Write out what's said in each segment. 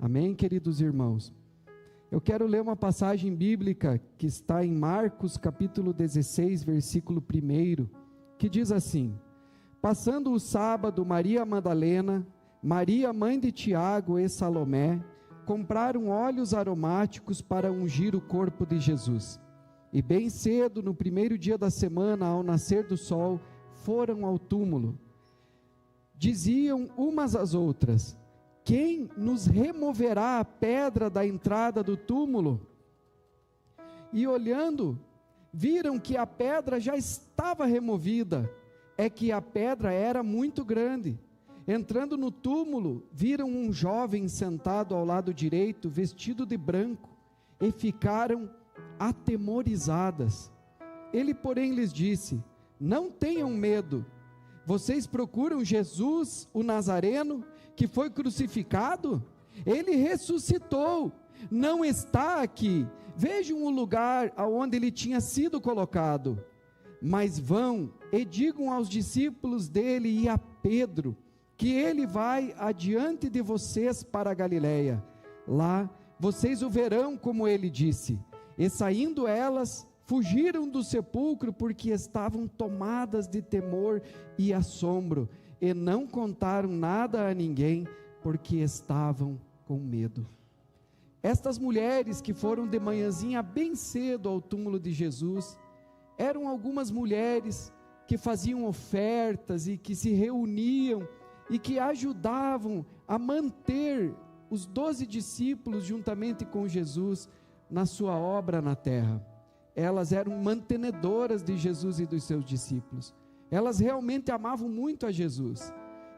Amém, queridos irmãos? Eu quero ler uma passagem bíblica que está em Marcos capítulo 16, versículo 1, que diz assim: passando o sábado, Maria Madalena, Maria mãe de Tiago e Salomé, compraram óleos aromáticos para ungir o corpo de Jesus. E bem cedo, no primeiro dia da semana, ao nascer do sol, foram ao túmulo. Diziam umas às outras: quem nos removerá a pedra da entrada do túmulo? E olhando, viram que a pedra já estava removida, é que a pedra era muito grande. Entrando no túmulo, viram um jovem sentado ao lado direito, vestido de branco, e ficaram atemorizadas. Ele, porém, lhes disse: não tenham medo, vocês procuram Jesus, o Nazareno, que foi crucificado? Ele ressuscitou, não está aqui. Vejam o lugar aonde ele tinha sido colocado. Mas vão e digam aos discípulos dele e a Pedro, que ele vai adiante de vocês para a Galileia. Lá vocês o verão, como ele disse. E saindo elas, fugiram do sepulcro, porque estavam tomadas de temor e assombro, e não contaram nada a ninguém, porque estavam com medo. Estas mulheres que foram de manhãzinha bem cedo ao túmulo de Jesus, eram algumas mulheres que faziam ofertas e que se reuniam e que ajudavam a manter os 12 discípulos juntamente com Jesus na sua obra na terra. Elas eram mantenedoras de Jesus e dos seus discípulos. Elas realmente amavam muito a Jesus.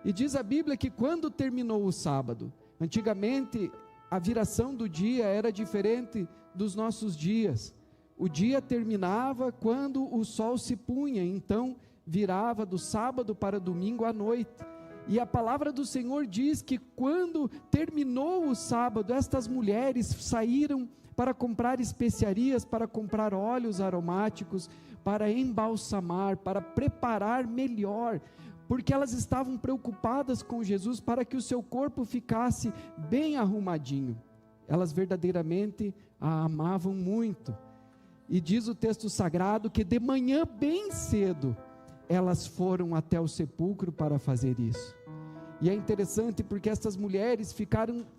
E diz a Bíblia que quando terminou o sábado, antigamente a viração do dia era diferente dos nossos dias. O dia terminava quando o sol se punha, então virava do sábado para domingo à noite. E a palavra do Senhor diz que quando terminou o sábado, estas mulheres saíram para comprar especiarias, para comprar óleos aromáticos, para embalsamar, para preparar melhor, porque elas estavam preocupadas com Jesus, para que o seu corpo ficasse bem arrumadinho. Elas verdadeiramente a amavam muito. E diz o texto sagrado que de manhã bem cedo, elas foram até o sepulcro para fazer isso. E é interessante porque estas mulheres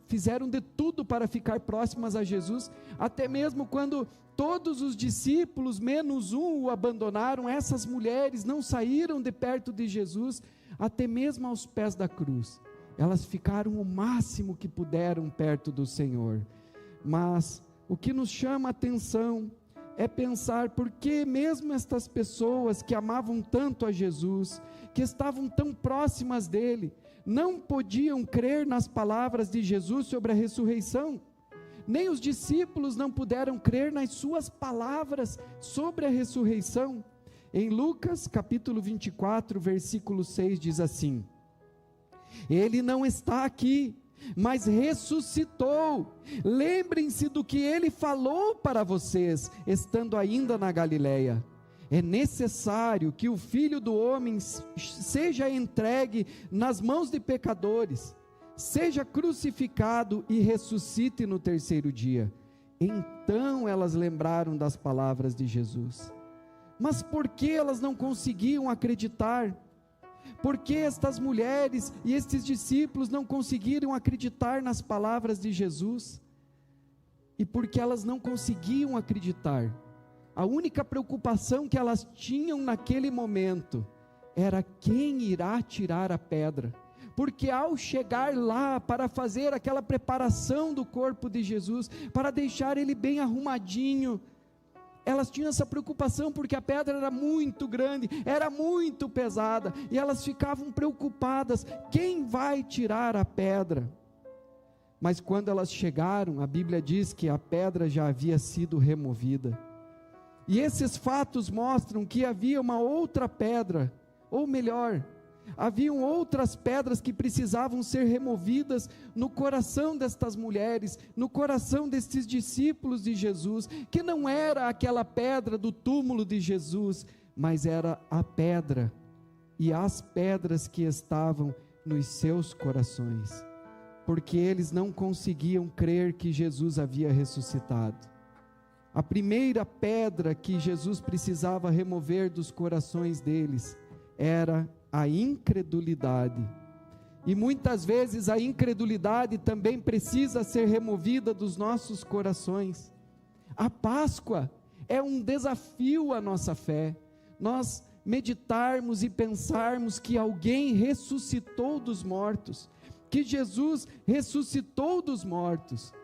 fizeram de tudo para ficar próximas a Jesus, até mesmo quando todos os discípulos, menos um, o abandonaram. Essas mulheres não saíram de perto de Jesus, até mesmo aos pés da cruz. Elas ficaram o máximo que puderam perto do Senhor. Mas o que nos chama a atenção é pensar por que mesmo estas pessoas que amavam tanto a Jesus, que estavam tão próximas dele, não podiam crer nas palavras de Jesus sobre a ressurreição. Nem os discípulos não puderam crer nas suas palavras sobre a ressurreição. Em Lucas capítulo 24, versículo 6 diz assim: ele não está aqui, mas ressuscitou. Lembrem-se do que ele falou para vocês, estando ainda na Galileia. É necessário que o Filho do Homem seja entregue nas mãos de pecadores, seja crucificado e ressuscite no terceiro dia. Então elas lembraram das palavras de Jesus. Mas por que elas não conseguiam acreditar? Por que estas mulheres e estes discípulos não conseguiram acreditar nas palavras de Jesus? E porque elas não conseguiam acreditar, a única preocupação que elas tinham naquele momento era quem irá tirar a pedra. Porque ao chegar lá para fazer aquela preparação do corpo de Jesus, para deixar ele bem arrumadinho, elas tinham essa preocupação porque a pedra era muito grande, era muito pesada, e elas ficavam preocupadas: quem vai tirar a pedra? Mas quando elas chegaram, a Bíblia diz que a pedra já havia sido removida. E esses fatos mostram que havia uma outra pedra, ou melhor, haviam outras pedras que precisavam ser removidas no coração destas mulheres, no coração destes discípulos de Jesus, que não era aquela pedra do túmulo de Jesus, mas era a pedra e as pedras que estavam nos seus corações. porque eles não conseguiam crer que Jesus havia ressuscitado. A primeira pedra que Jesus precisava remover dos corações deles era a incredulidade. E muitas vezes a incredulidade também precisa ser removida dos nossos corações. A Páscoa é um desafio à nossa fé. Nós meditarmos e pensarmos que alguém ressuscitou dos mortos, que Jesus ressuscitou dos mortos.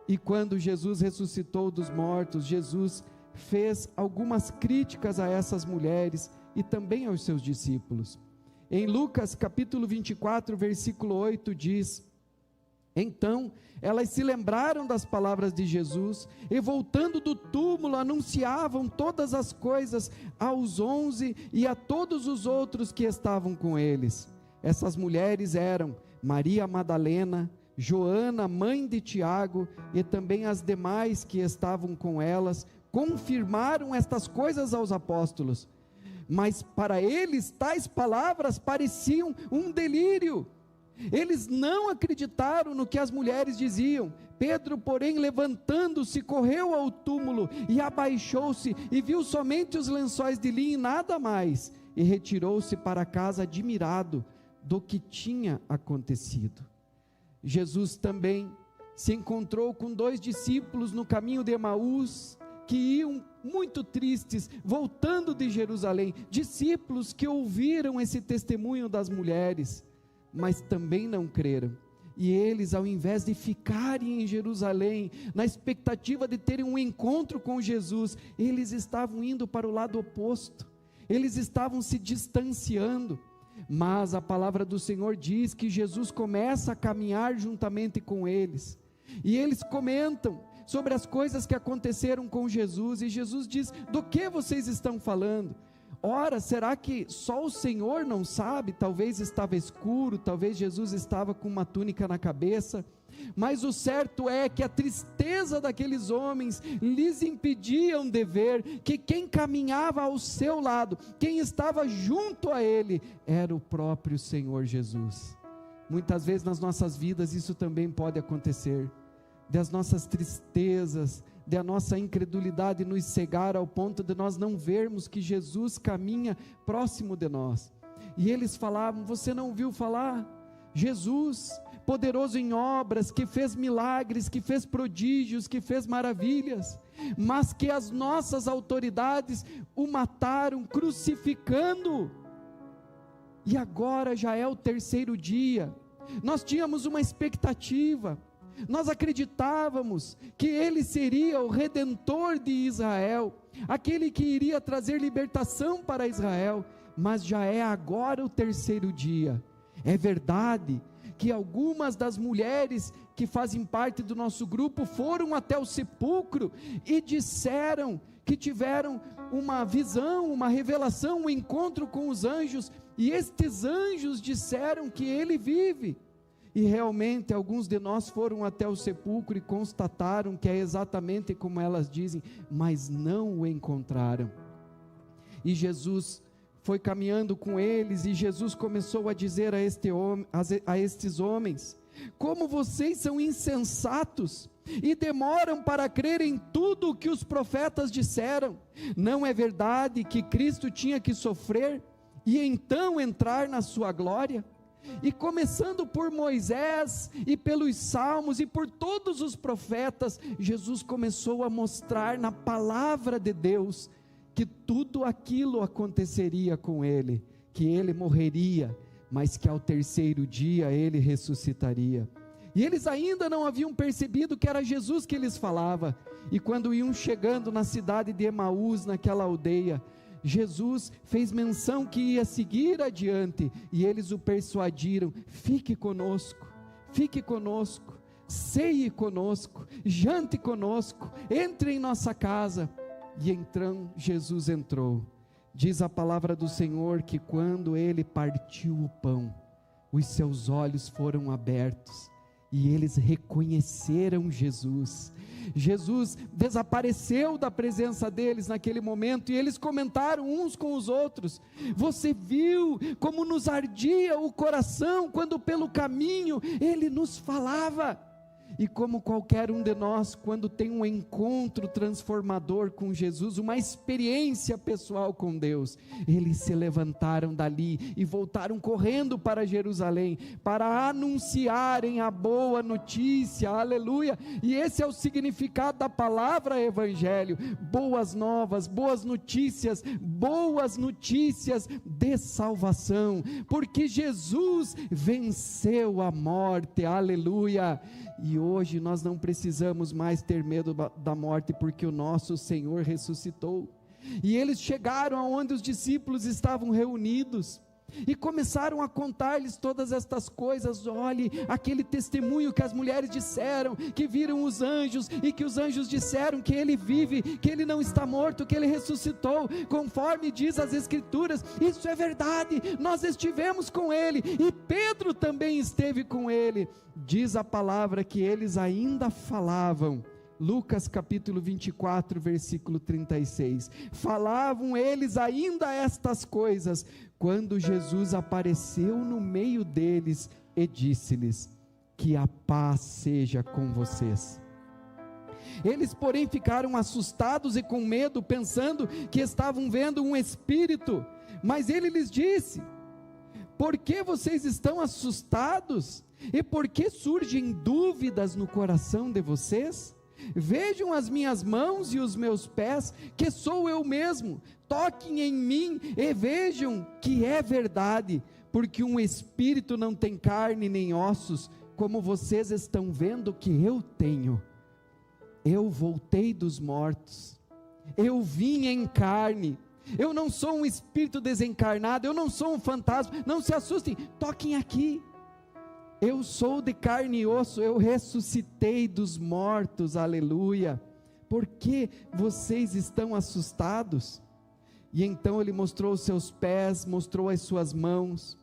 E quando Jesus ressuscitou dos mortos, Jesus fez algumas críticas a essas mulheres e também aos seus discípulos. Em Lucas capítulo 24, versículo 8 diz: então elas se lembraram das palavras de Jesus, e voltando do túmulo anunciavam todas as coisas aos 11 e a todos os outros que estavam com eles. Essas mulheres eram Maria Madalena, Joana, mãe de Tiago, e também as demais que estavam com elas, confirmaram estas coisas aos apóstolos. Mas para eles tais palavras pareciam um delírio. Eles não acreditaram no que as mulheres diziam. Pedro, porém, levantando-se, correu ao túmulo e abaixou-se e viu somente os lençóis de linho e nada mais, e retirou-se para casa admirado do que tinha acontecido. Jesus também se encontrou com 2 discípulos no caminho de Emaús, que iam muito tristes, voltando de Jerusalém, discípulos que ouviram esse testemunho das mulheres, mas também não creram. E eles, ao invés de ficarem em Jerusalém, na expectativa de terem um encontro com Jesus, eles estavam indo para o lado oposto, eles estavam se distanciando. Mas a palavra do Senhor diz que Jesus começa a caminhar juntamente com eles, e eles comentam sobre as coisas que aconteceram com Jesus, e Jesus diz: do que vocês estão falando? Ora, será que só o Senhor não sabe? Talvez estava escuro, talvez Jesus estava com uma túnica na cabeça, mas o certo é que a tristeza daqueles homens lhes impediam de ver que quem caminhava ao seu lado, quem estava junto a ele, era o próprio Senhor Jesus. Muitas vezes nas nossas vidas isso também pode acontecer, das nossas tristezas, da nossa incredulidade nos cegar ao ponto de nós não vermos que Jesus caminha próximo de nós. E eles falavam: você não ouviu falar? Jesus, poderoso em obras, que fez milagres, que fez prodígios, que fez maravilhas, mas que as nossas autoridades o mataram crucificando. E agora já é o 3º dia. Nós tínhamos uma expectativa, nós acreditávamos que ele seria o redentor de Israel, aquele que iria trazer libertação para Israel, mas já é agora o 3º dia. É verdade que algumas das mulheres que fazem parte do nosso grupo foram até o sepulcro e disseram que tiveram uma visão, uma revelação, um encontro com os anjos, e estes anjos disseram que ele vive. E realmente alguns de nós foram até o sepulcro e constataram que é exatamente como elas dizem, mas não o encontraram. E Jesus foi caminhando com eles, e Jesus começou a dizer a estes homens: como vocês são insensatos e demoram para crer em tudo o que os profetas disseram. Não é verdade que Cristo tinha que sofrer e então entrar na sua glória? E começando por Moisés e pelos salmos e por todos os profetas, Jesus começou a mostrar na palavra de Deus que tudo aquilo aconteceria com ele, que ele morreria, mas que ao 3º dia ele ressuscitaria. E eles ainda não haviam percebido que era Jesus que eles falava. E quando iam chegando na cidade de Emaús, naquela aldeia, Jesus fez menção que ia seguir adiante, e eles o persuadiram: fique conosco, ceie conosco, jante conosco, entre em nossa casa. E então Jesus entrou. Diz a palavra do Senhor que quando ele partiu o pão, os seus olhos foram abertos, e eles reconheceram Jesus. Jesus desapareceu da presença deles naquele momento, e eles comentaram uns com os outros: você viu como nos ardia o coração, quando pelo caminho Ele nos falava? E como qualquer um de nós, quando tem um encontro transformador com Jesus, uma experiência pessoal com Deus, eles se levantaram dali e voltaram correndo para Jerusalém, para anunciarem a boa notícia, aleluia. E esse é o significado da palavra evangelho: boas novas, boas notícias de salvação, porque Jesus venceu a morte, aleluia. E hoje nós não precisamos mais ter medo da morte, porque o nosso Senhor ressuscitou. E eles chegaram aonde os discípulos estavam reunidos, e começaram a contar-lhes todas estas coisas. Olhe, aquele testemunho que as mulheres disseram, que viram os anjos, e que os anjos disseram que Ele vive, que Ele não está morto, que Ele ressuscitou, conforme diz as Escrituras. Isso é verdade, nós estivemos com Ele, e Pedro também esteve com Ele. Diz a palavra que eles ainda falavam, Lucas capítulo 24, versículo 36, falavam eles ainda estas coisas, quando Jesus apareceu no meio deles e disse-lhes: que a paz seja com vocês. Eles, porém, ficaram assustados e com medo, pensando que estavam vendo um espírito. Mas ele lhes disse: por que vocês estão assustados? E por que surgem dúvidas no coração de vocês? Vejam as minhas mãos e os meus pés, que sou eu mesmo. Toquem em mim e vejam que é verdade, porque um espírito não tem carne nem ossos, como vocês estão vendo que eu tenho. Eu voltei dos mortos, eu vim em carne. Eu não sou um espírito desencarnado, eu não sou um fantasma. Não se assustem, toquem aqui. Eu sou de carne e osso, eu ressuscitei dos mortos, aleluia. Por que vocês estão assustados? E então ele mostrou os seus pés, mostrou as suas mãos.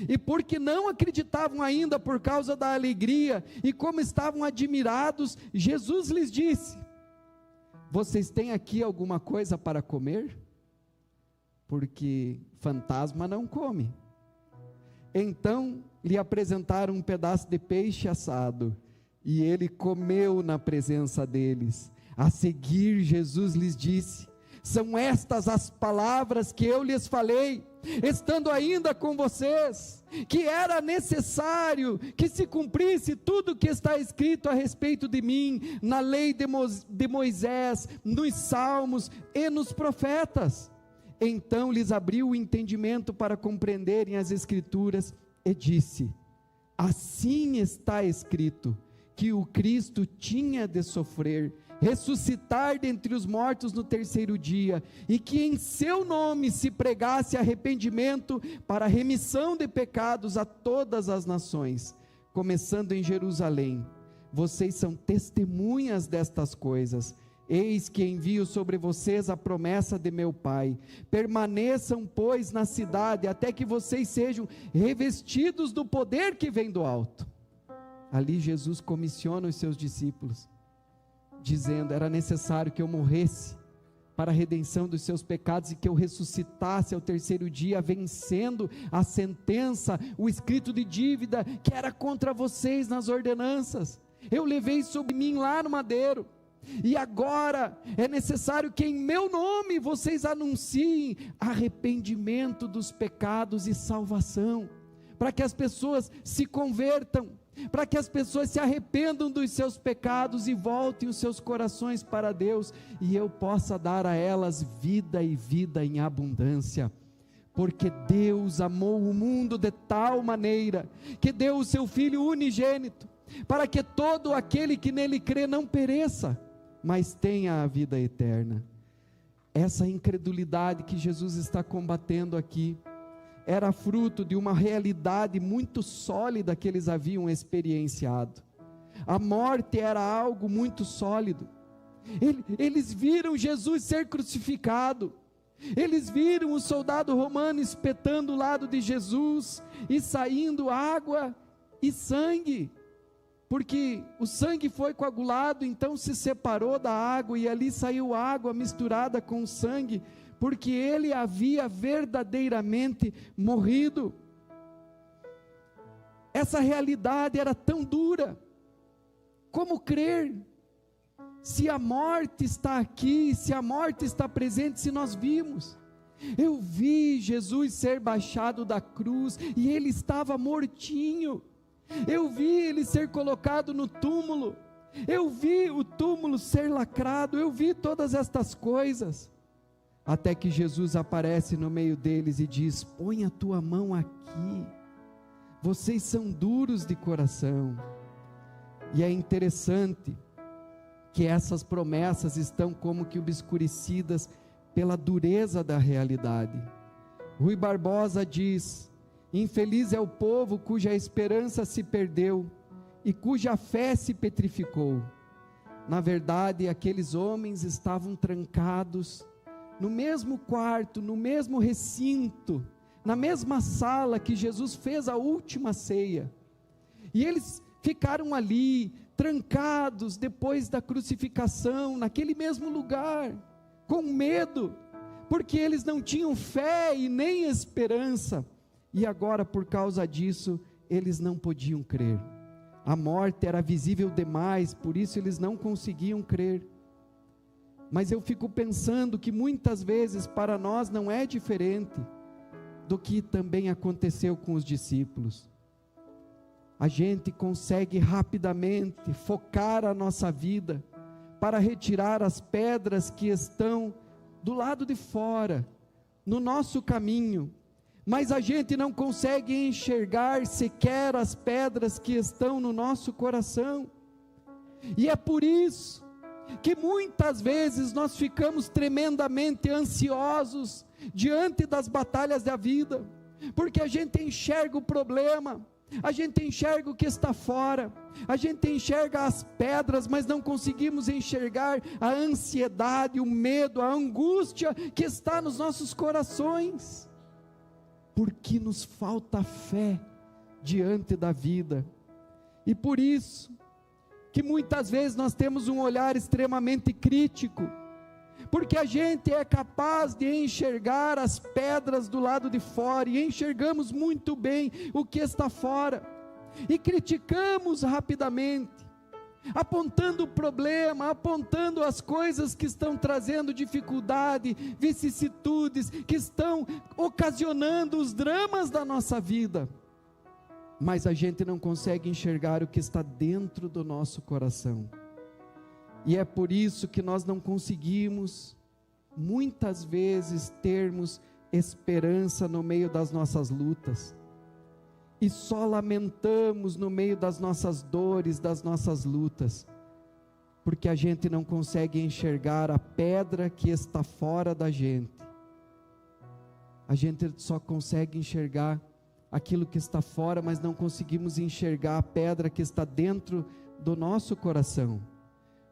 E porque não acreditavam ainda por causa da alegria, e como estavam admirados, Jesus lhes disse: vocês têm aqui alguma coisa para comer? Porque fantasma não come. Então lhe apresentaram um pedaço de peixe assado, e ele comeu na presença deles. A seguir Jesus lhes disse: são estas as palavras que eu lhes falei, estando ainda com vocês, que era necessário que se cumprisse tudo que está escrito a respeito de mim, na lei de Moisés, nos salmos e nos profetas. Então lhes abriu o entendimento para compreenderem as Escrituras, e disse: assim está escrito, que o Cristo tinha de sofrer, ressuscitar dentre os mortos no terceiro dia, e que em seu nome se pregasse arrependimento para a remissão de pecados a todas as nações, começando em Jerusalém. Vocês são testemunhas destas coisas. Eis que envio sobre vocês a promessa de meu Pai. Permaneçam, pois, na cidade, até que vocês sejam revestidos do poder que vem do alto. Ali Jesus comissiona os seus discípulos, dizendo: era necessário que eu morresse para a redenção dos seus pecados, e que eu ressuscitasse ao terceiro dia, vencendo a sentença, o escrito de dívida que era contra vocês nas ordenanças. Eu levei sobre mim lá no madeiro. E agora é necessário que em meu nome vocês anunciem arrependimento dos pecados e salvação, para que as pessoas se convertam, para que as pessoas se arrependam dos seus pecados e voltem os seus corações para Deus, e eu possa dar a elas vida e vida em abundância. Porque Deus amou o mundo de tal maneira, que deu o seu Filho unigênito, para que todo aquele que nele crê não pereça, mas tenha a vida eterna. Essa incredulidade que Jesus está combatendo aqui, era fruto de uma realidade muito sólida que eles haviam experienciado. A morte era algo muito sólido. Eles viram Jesus ser crucificado, eles viram o soldado romano espetando o lado de Jesus, e saindo água e sangue. porque o sangue foi coagulado, então se separou da água, e ali saiu água misturada com o sangue, porque ele havia verdadeiramente morrido. Essa realidade era tão dura. Como crer? Se a morte está aqui, se a morte está presente, se nós vimos. Eu vi Jesus ser baixado da cruz, e ele estava mortinho. Eu vi ele ser colocado no túmulo. Eu vi o túmulo ser lacrado. Eu vi todas estas coisas. Até que Jesus aparece no meio deles e diz: põe a tua mão aqui. Vocês são duros de coração. E é interessante que essas promessas estão como que obscurecidas pela dureza da realidade. Rui Barbosa diz: infeliz é o povo cuja esperança se perdeu e cuja fé se petrificou. Na verdade, aqueles homens estavam trancados no mesmo quarto, no mesmo recinto, na mesma sala que Jesus fez a última ceia, e eles ficaram ali, trancados depois da crucificação, naquele mesmo lugar, com medo, porque eles não tinham fé e nem esperança, e agora por causa disso, eles não podiam crer. A morte era visível demais, por isso eles não conseguiam crer. Mas eu fico pensando que muitas vezes para nós não é diferente do que também aconteceu com os discípulos. A gente consegue rapidamente focar a nossa vida para retirar as pedras que estão do lado de fora, no nosso caminho, mas a gente não consegue enxergar sequer as pedras que estão no nosso coração. E é por isso que muitas vezes nós ficamos tremendamente ansiosos diante das batalhas da vida, porque a gente enxerga o problema, a gente enxerga o que está fora, a gente enxerga as pedras, mas não conseguimos enxergar a ansiedade, o medo, a angústia que está nos nossos corações, porque nos falta fé diante da vida. E por isso que muitas vezes nós temos um olhar extremamente crítico, porque a gente é capaz de enxergar as pedras do lado de fora, e enxergamos muito bem o que está fora, e criticamos rapidamente, apontando o problema, apontando as coisas que estão trazendo dificuldade, vicissitudes, que estão ocasionando os dramas da nossa vida, mas a gente não consegue enxergar o que está dentro do nosso coração. E é por isso que nós não conseguimos, muitas vezes, termos esperança no meio das nossas lutas, e só lamentamos no meio das nossas dores, das nossas lutas, porque a gente não consegue enxergar a pedra que está fora da gente. A gente só consegue enxergar aquilo que está fora, mas não conseguimos enxergar a pedra que está dentro do nosso coração.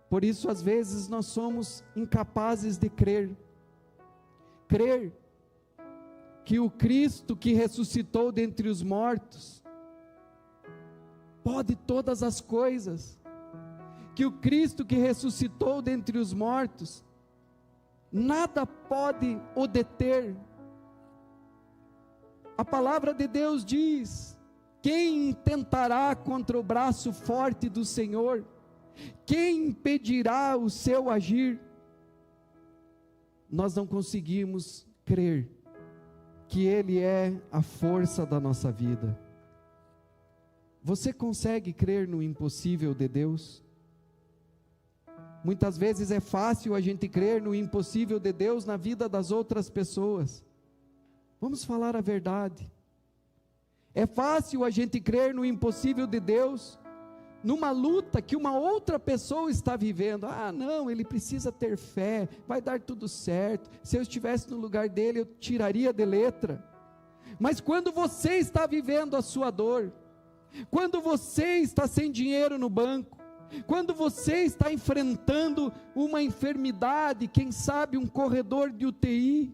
Por isso, às vezes, nós somos incapazes de crer que o Cristo que ressuscitou dentre os mortos pode todas as coisas, que o Cristo que ressuscitou dentre os mortos, nada pode o deter. A palavra de Deus diz: quem tentará contra o braço forte do Senhor? Quem impedirá o seu agir? Nós não conseguimos crer que Ele é a força da nossa vida. Você consegue crer no impossível de Deus? Muitas vezes é fácil a gente crer no impossível de Deus na vida das outras pessoas. Vamos falar a verdade. É fácil a gente crer no impossível de Deus numa luta que uma outra pessoa está vivendo. Ah, não, ele precisa ter fé, vai dar tudo certo, se eu estivesse no lugar dele, eu tiraria de letra. Mas quando você está vivendo a sua dor, quando você está sem dinheiro no banco, quando você está enfrentando uma enfermidade, quem sabe um corredor de UTI,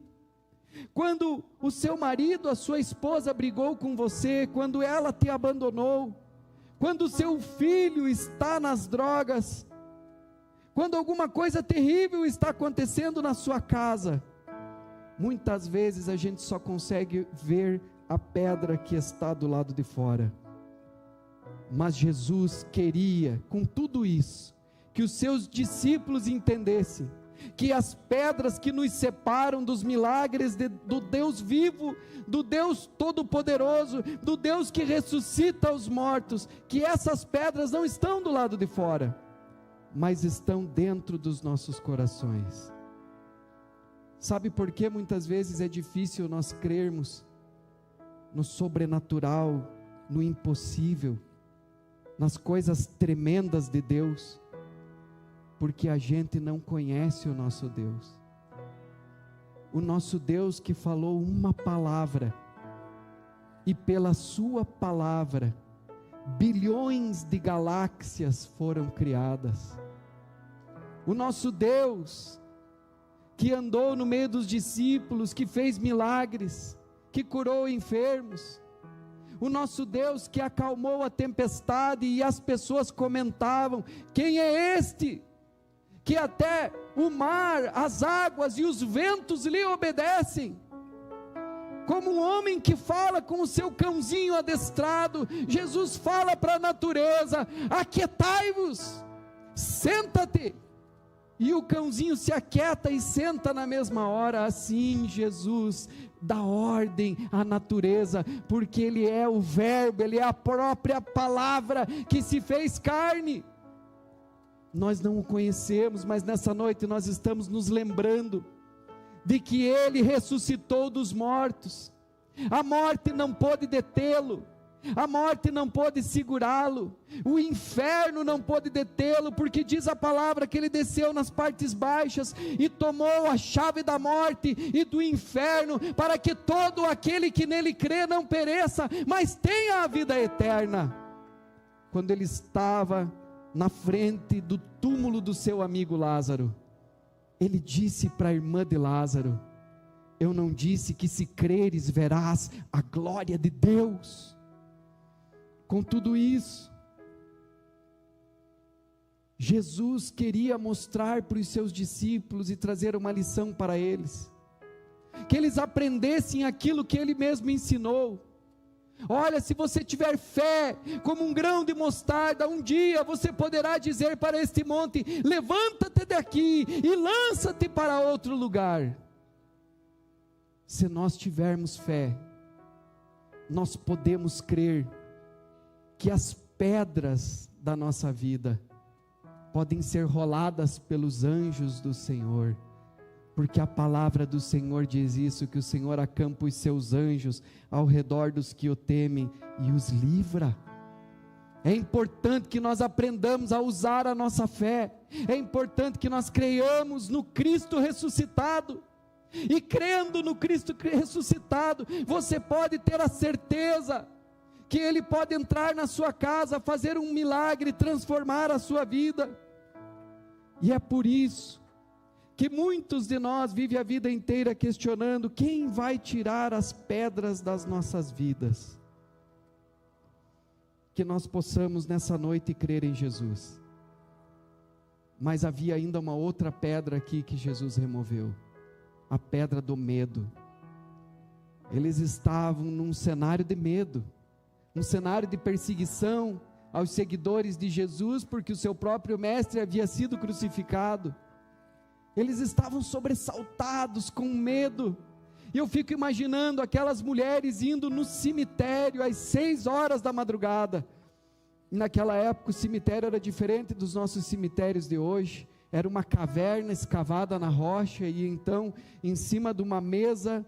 quando o seu marido, a sua esposa brigou com você, quando ela te abandonou, quando o seu filho está nas drogas, quando alguma coisa terrível está acontecendo na sua casa, muitas vezes a gente só consegue ver a pedra que está do lado de fora. Mas Jesus queria, com tudo isso, que os seus discípulos entendessem que as pedras que nos separam dos milagres do Deus vivo, do Deus todo-poderoso, do Deus que ressuscita os mortos, que essas pedras não estão do lado de fora, mas estão dentro dos nossos corações. Sabe por que muitas vezes é difícil nós crermos no sobrenatural, no impossível, nas coisas tremendas de Deus? Porque a gente não conhece o nosso Deus. O nosso Deus que falou uma palavra, e pela sua palavra, bilhões de galáxias foram criadas. O nosso Deus, que andou no meio dos discípulos, que fez milagres, que curou enfermos. O nosso Deus que acalmou a tempestade e as pessoas comentavam: quem é este? Que até o mar, as águas e os ventos lhe obedecem. Como um homem que fala com o seu cãozinho adestrado, Jesus fala para a natureza: aquietai-vos, senta-te. E o cãozinho se aquieta e senta na mesma hora. Assim Jesus dá ordem à natureza, porque Ele é o Verbo, Ele é a própria palavra que se fez carne. Nós não o conhecemos, mas nessa noite nós estamos nos lembrando de que Ele ressuscitou dos mortos. A morte não pôde detê-lo, a morte não pôde segurá-lo, o inferno não pôde detê-lo, porque diz a palavra que Ele desceu nas partes baixas e tomou a chave da morte e do inferno, para que todo aquele que nele crê não pereça, mas tenha a vida eterna. Quando Ele estava na frente do túmulo do seu amigo Lázaro, Ele disse para a irmã de Lázaro: eu não disse que se creres verás a glória de Deus? Com tudo isso, Jesus queria mostrar para os seus discípulos e trazer uma lição para eles, que eles aprendessem aquilo que Ele mesmo ensinou. Olha, se você tiver fé como um grão de mostarda, um dia você poderá dizer para este monte: levanta-te daqui e lança-te para outro lugar. Se nós tivermos fé, nós podemos crer que as pedras da nossa vida podem ser roladas pelos anjos do Senhor, porque a palavra do Senhor diz isso, que o Senhor acampa os seus anjos ao redor dos que o temem e os livra. É importante que nós aprendamos a usar a nossa fé, é importante que nós creiamos no Cristo ressuscitado, e crendo no Cristo ressuscitado, você pode ter a certeza que Ele pode entrar na sua casa, fazer um milagre, transformar a sua vida. E é por isso que muitos de nós vivem a vida inteira questionando: quem vai tirar as pedras das nossas vidas? Que nós possamos nessa noite crer em Jesus. Mas havia ainda uma outra pedra aqui que Jesus removeu, a pedra do medo. Eles estavam num cenário de medo, um cenário de perseguição aos seguidores de Jesus, porque o seu próprio mestre havia sido crucificado. Eles estavam sobressaltados, com medo, e eu fico imaginando aquelas mulheres indo no cemitério às 6 horas da madrugada. Naquela época o cemitério era diferente dos nossos cemitérios de hoje, era uma caverna escavada na rocha, e então em cima de uma mesa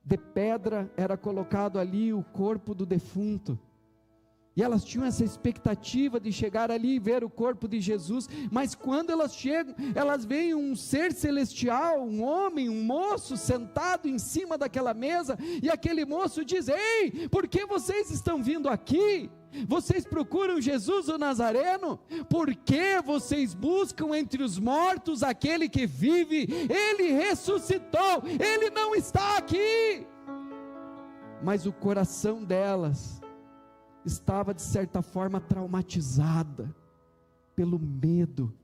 de pedra era colocado ali o corpo do defunto, e elas tinham essa expectativa de chegar ali e ver o corpo de Jesus, mas quando elas chegam, elas veem um ser celestial, um homem, um moço sentado em cima daquela mesa, e aquele moço diz: ei, por que vocês estão vindo aqui? Vocês procuram Jesus o Nazareno? Por que vocês buscam entre os mortos aquele que vive? Ele ressuscitou, Ele não está aqui. Mas o coração delas estava de certa forma traumatizada pelo medo,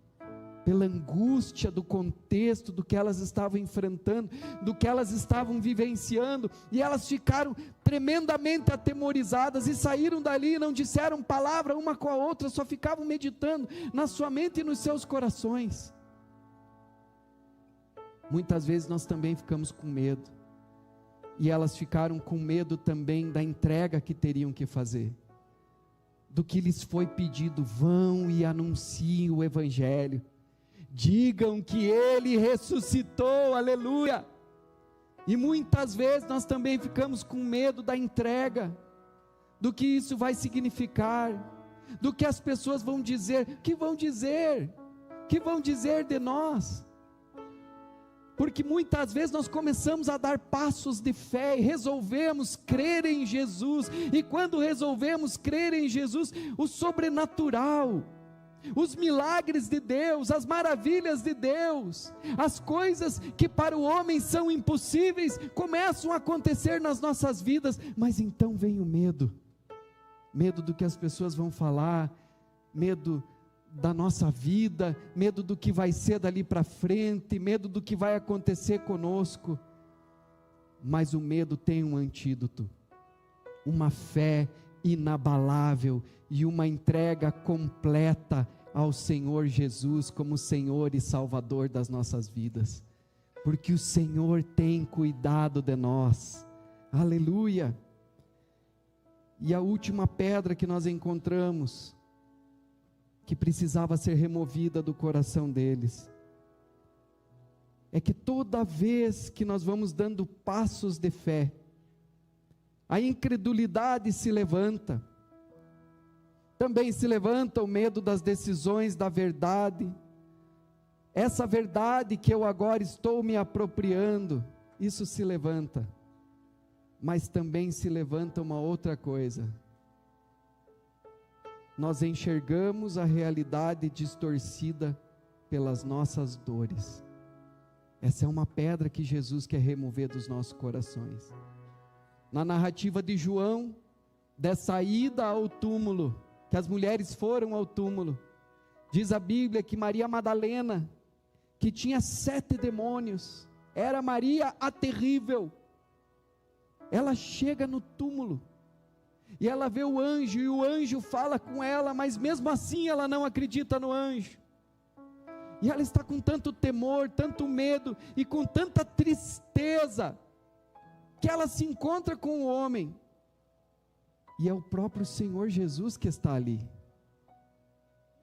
pela angústia do contexto, do que elas estavam enfrentando, do que elas estavam vivenciando, e elas ficaram tremendamente atemorizadas, e saíram dali e não disseram palavra uma com a outra, só ficavam meditando na sua mente e nos seus corações. Muitas vezes nós também ficamos com medo, e elas ficaram com medo também da entrega que teriam que fazer, do que lhes foi pedido: vão e anunciem o Evangelho, digam que Ele ressuscitou, aleluia. E muitas vezes nós também ficamos com medo da entrega, do que isso vai significar, do que as pessoas vão dizer, que vão dizer de nós, porque muitas vezes nós começamos a dar passos de fé, e resolvemos crer em Jesus, e quando resolvemos crer em Jesus, o sobrenatural, os milagres de Deus, as maravilhas de Deus, as coisas que para o homem são impossíveis, começam a acontecer nas nossas vidas. Mas então vem o medo do que as pessoas vão falar, medo da nossa vida, medo do que vai ser dali para frente, medo do que vai acontecer conosco. Mas o medo tem um antídoto, uma fé inabalável e uma entrega completa ao Senhor Jesus como Senhor e Salvador das nossas vidas, porque o Senhor tem cuidado de nós, aleluia. E a última pedra que nós encontramos, que precisava ser removida do coração deles, é que toda vez que nós vamos dando passos de fé, a incredulidade se levanta, também se levanta o medo das decisões da verdade, essa verdade que eu agora estou me apropriando, isso se levanta, mas também se levanta uma outra coisa: nós enxergamos a realidade distorcida pelas nossas dores. Essa é uma pedra que Jesus quer remover dos nossos corações. Na narrativa de João, dessa ida ao túmulo, que as mulheres foram ao túmulo, diz a Bíblia que Maria Madalena, que tinha 7 demônios, era Maria a terrível, ela chega no túmulo, e ela vê o anjo, e o anjo fala com ela, mas mesmo assim ela não acredita no anjo, e ela está com tanto temor, tanto medo, e com tanta tristeza, que ela se encontra com o homem, e é o próprio Senhor Jesus que está ali,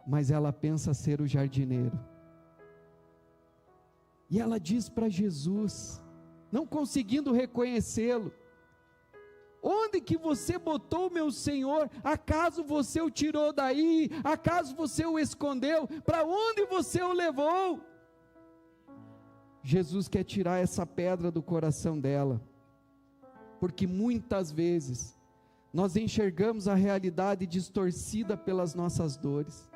mas ela pensa ser o jardineiro, e ela diz para Jesus, não conseguindo reconhecê-lo: onde que você botou o meu Senhor? Acaso você o tirou daí? Acaso você o escondeu? Para onde você o levou? Jesus quer tirar essa pedra do coração dela, porque muitas vezes nós enxergamos a realidade distorcida pelas nossas dores.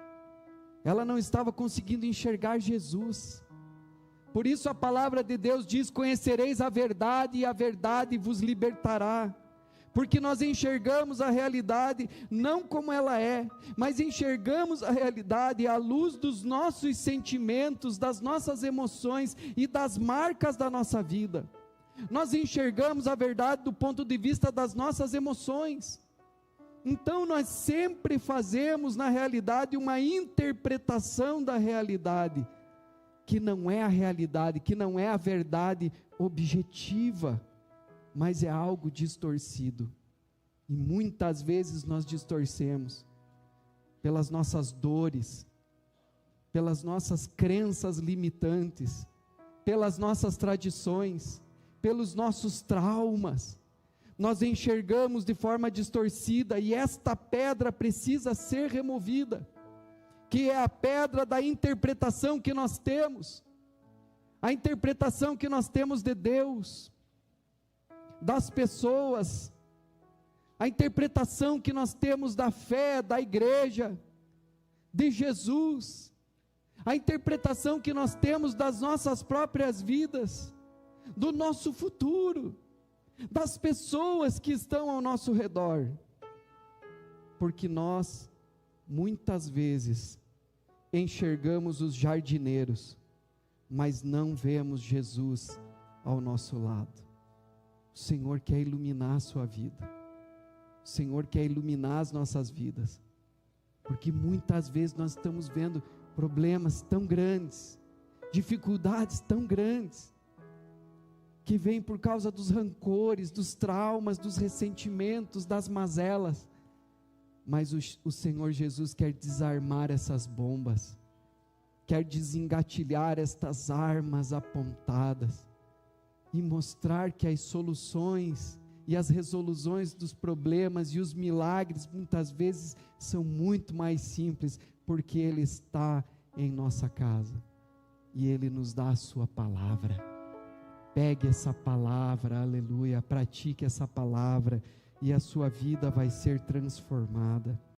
Ela não estava conseguindo enxergar Jesus. Por isso a palavra de Deus diz: conhecereis a verdade e a verdade vos libertará. Porque nós enxergamos a realidade não como ela é, mas enxergamos a realidade à luz dos nossos sentimentos, das nossas emoções e das marcas da nossa vida. Nós enxergamos a verdade do ponto de vista das nossas emoções. Então nós sempre fazemos na realidade uma interpretação da realidade, que não é a realidade, que não é a verdade objetiva, mas é algo distorcido. E muitas vezes nós distorcemos pelas nossas dores, pelas nossas crenças limitantes, pelas nossas tradições, pelos nossos traumas. Nós enxergamos de forma distorcida, e esta pedra precisa ser removida, que é a pedra da interpretação que nós temos, a interpretação que nós temos de Deus, das pessoas, a interpretação que nós temos da fé, da igreja, de Jesus, a interpretação que nós temos das nossas próprias vidas, do nosso futuro, das pessoas que estão ao nosso redor. porque nós, muitas vezes, enxergamos os jardineiros, mas não vemos Jesus ao nosso lado. O Senhor quer iluminar a sua vida, o Senhor quer iluminar as nossas vidas, porque muitas vezes nós estamos vendo problemas tão grandes, dificuldades tão grandes, que vêm por causa dos rancores, dos traumas, dos ressentimentos, das mazelas, mas o Senhor Jesus quer desarmar essas bombas, quer desengatilhar estas armas apontadas, e mostrar que as soluções e as resoluções dos problemas e os milagres muitas vezes são muito mais simples, porque Ele está em nossa casa e Ele nos dá a sua palavra. Pegue essa palavra, aleluia, pratique essa palavra e a sua vida vai ser transformada.